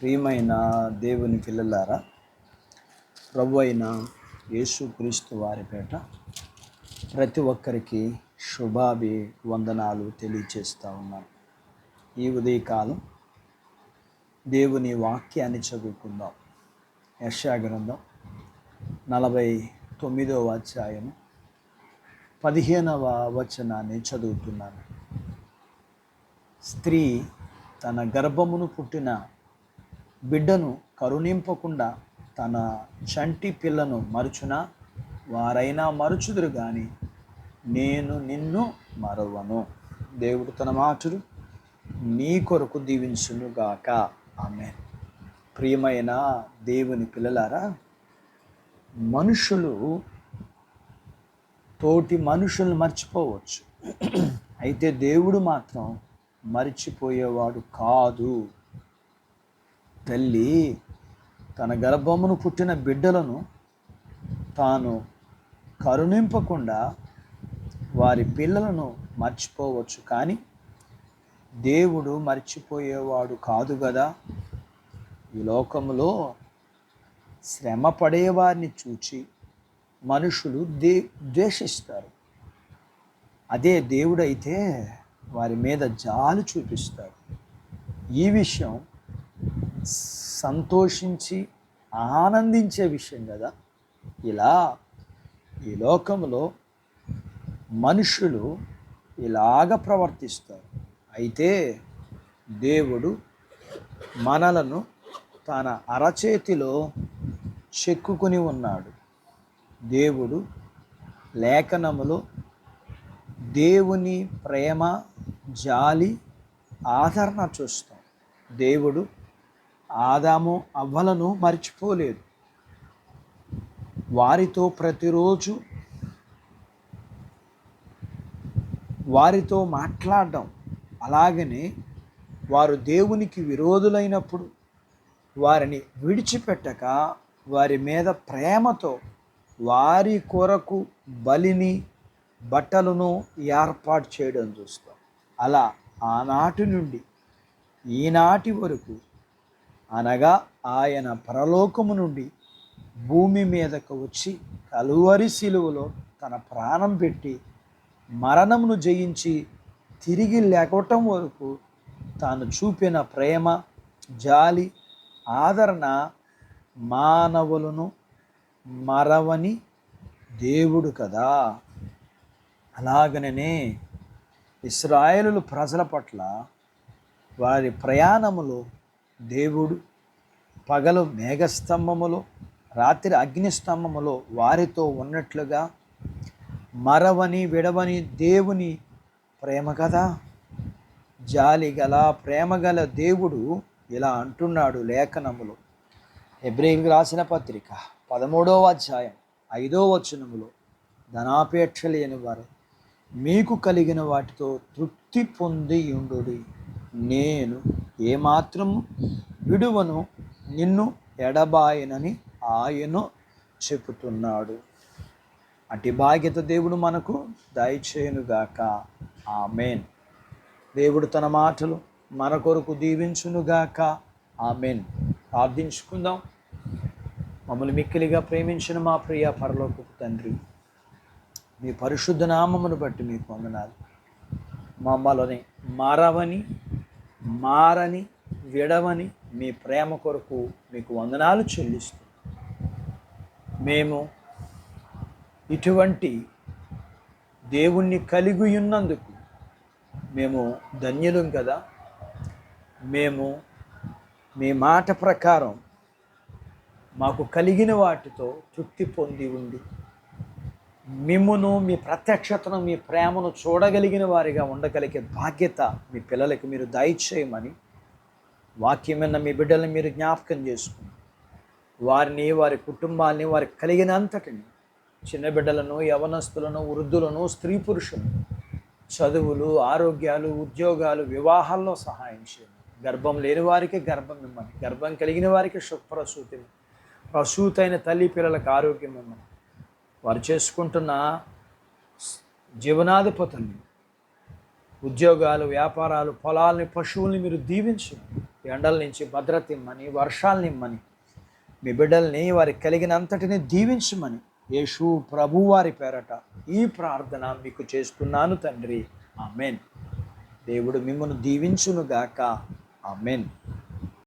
ప్రియమైన దేవుని పిల్లలారా, ప్రభు అయిన యేసుక్రీస్తు వారి పేట ప్రతి ఒక్కరికి వందనాలు తెలియచేస్తూ ఉన్నాను. ఈ ఉదయకాలం దేవుని వాక్యాన్ని చదువుకుందాం. యెషయా గ్రంథం 49వ అధ్యాయం 15వ వచనాన్ని చదువుతున్నాను. స్త్రీ తన గర్భమును పుట్టిన బిడ్డను కరుణింపకుండా తన చంటి పిల్లను మరుచునా, వారైనా మరుచుదురు కానీ నేను నిన్ను మరవను. దేవుడు తన మాటలు నీ కొరకు దీవించునుగాక. ఆమేన్. ప్రియమైన దేవుని పిల్లలారా, మనుషులు తోటి మనుషులను మర్చిపోవచ్చు, అయితే దేవుడు మాత్రం మరిచిపోయేవాడు కాదు. తల్లి తన గర్భమును పుట్టిన బిడ్డలను తాను కరుణింపకుండా వారి పిల్లలను మర్చిపోవచ్చు, కానీ దేవుడు మర్చిపోయేవాడు కాదు కదా. ఈ లోకంలో శ్రమ పడేవారిని చూచి మనుషులు ద్వేషిస్తారు. అదే దేవుడైతే వారి మీద జాలి చూపిస్తారు. ఈ విషయం సంతోషించి ఆనందించే విషయం కదా. ఇలా ఈ లోకంలో మనుషులు ఇలాగ ప్రవర్తిస్తారు. అయితే దేవుడు మనలను తన అరచేతిలో చెక్కుకొని ఉన్నాడు. దేవుడు లేఖనములో దేవుని ప్రేమ, జాలి, ఆదరణ చూస్తాం. దేవుడు ఆదాము అవ్వలను మర్చిపోలేదు. వారితో ప్రతిరోజు వారితో మాట్లాడడం, అలాగనే వారు దేవునికి విరోధులైనప్పుడు వారిని విడిచిపెట్టక వారి మీద ప్రేమతో వారి కొరకు బలిని, బట్టలను ఏర్పాటు చేయడం చూస్తాం. అలా ఆనాటి నుండి ఈనాటి వరకు, అనగా ఆయన పరలోకము నుండి భూమి మీదకు వచ్చి కలువరి శిలువలో తన ప్రాణం పెట్టి మరణమును జయించి తిరిగి లేకటం వరకు తాను చూపిన ప్రేమ, జాలి, ఆదరణ మానవులను మరవని దేవుడు కదా. అలాగనే ఇశ్రాయేలు ప్రజల పట్ల వారి ప్రయాణములో దేవుడు పగలు మేఘస్తంభములో, రాత్రి అగ్నిస్తంభములో వారితో ఉన్నట్లుగా మరవని విడవని దేవుని ప్రేమ కదా. జాలి గల ప్రేమ గల దేవుడు ఇలా అంటున్నాడు లేఖనములో. హెబ్రీయులకు రాసిన పత్రిక 13వ అధ్యాయం 5వ వచనములో, ధనాపేక్ష లేని వారు మీకు కలిగిన వాటితో తృప్తి పొంది ఉండుడి, నేను ఏమాత్రము విడువను, నిన్ను ఎడబాయనని ఆయన చెబుతున్నాడు. అటు భాగ్యత దేవుడు మనకు దయచేయునుగాక. ఆమేన్. దేవుడు తన మాటలు మన కొరకు దీవించునుగాక. ఆమేన్. ప్రార్థించుకుందాం. మమ్మల్ని మిక్కిలిగా ప్రేమించిన మా ప్రియ పరలోకపు తండ్రి, మీ పరిశుద్ధ నామమును బట్టి మీకు వందనాలు. మమ్మల్ని మారని విడవని మీ ప్రేమ కొరకు మీకు వందనాలు చెల్లిస్తూ, మేము ఇటువంటి దేవుణ్ణి కలిగి ఉన్నందుకు మేము ధన్యులం కదా. మేము మీ మాట ప్రకారం మాకు కలిగిన వాటితో తృప్తి పొంది ఉండి మిమ్మును, మీ ప్రత్యక్షతను, మీ ప్రేమను చూడగలిగిన వారిగా ఉండగలిగే బాధ్యత మీ పిల్లలకి మీరు దయచేయమని వాక్యమైన మీ బిడ్డలను మీరు జ్ఞాపకం చేసుకుని వారిని, వారి కుటుంబాన్ని, వారికి కలిగినంతటిని, చిన్న బిడ్డలను, యవనస్తులను, వృద్ధులను, స్త్రీ పురుషులను, చదువులు, ఆరోగ్యాలు, ఉద్యోగాలు, వివాహాల్లో సహాయం చేయండి. గర్భం లేని వారికి గర్భం ఇమ్మని, గర్భం కలిగిన వారికి సుఖప్రసూతి, ప్రసూతైన తల్లి పిల్లలకు ఆరోగ్యం ఇమ్మని, వారు చేసుకుంటున్న జీవనాధిపతుల్ని ఉద్యోగాలు, వ్యాపారాలు, పొలాల్ని, పశువుల్ని మీరు దీవించు. ఎండల నుంచి భద్రత ఇమ్మని, వర్షాలను ఇమ్మని, మీ బిడ్డల్ని వారికి కలిగినంతటిని దీవించమని యేసు ప్రభువారి పేరట ఈ ప్రార్థన మీకు చేస్తున్నాను తండ్రి. ఆమెన్. దేవుడు మిమ్మల్ని దీవించునుగాక. ఆమెన్.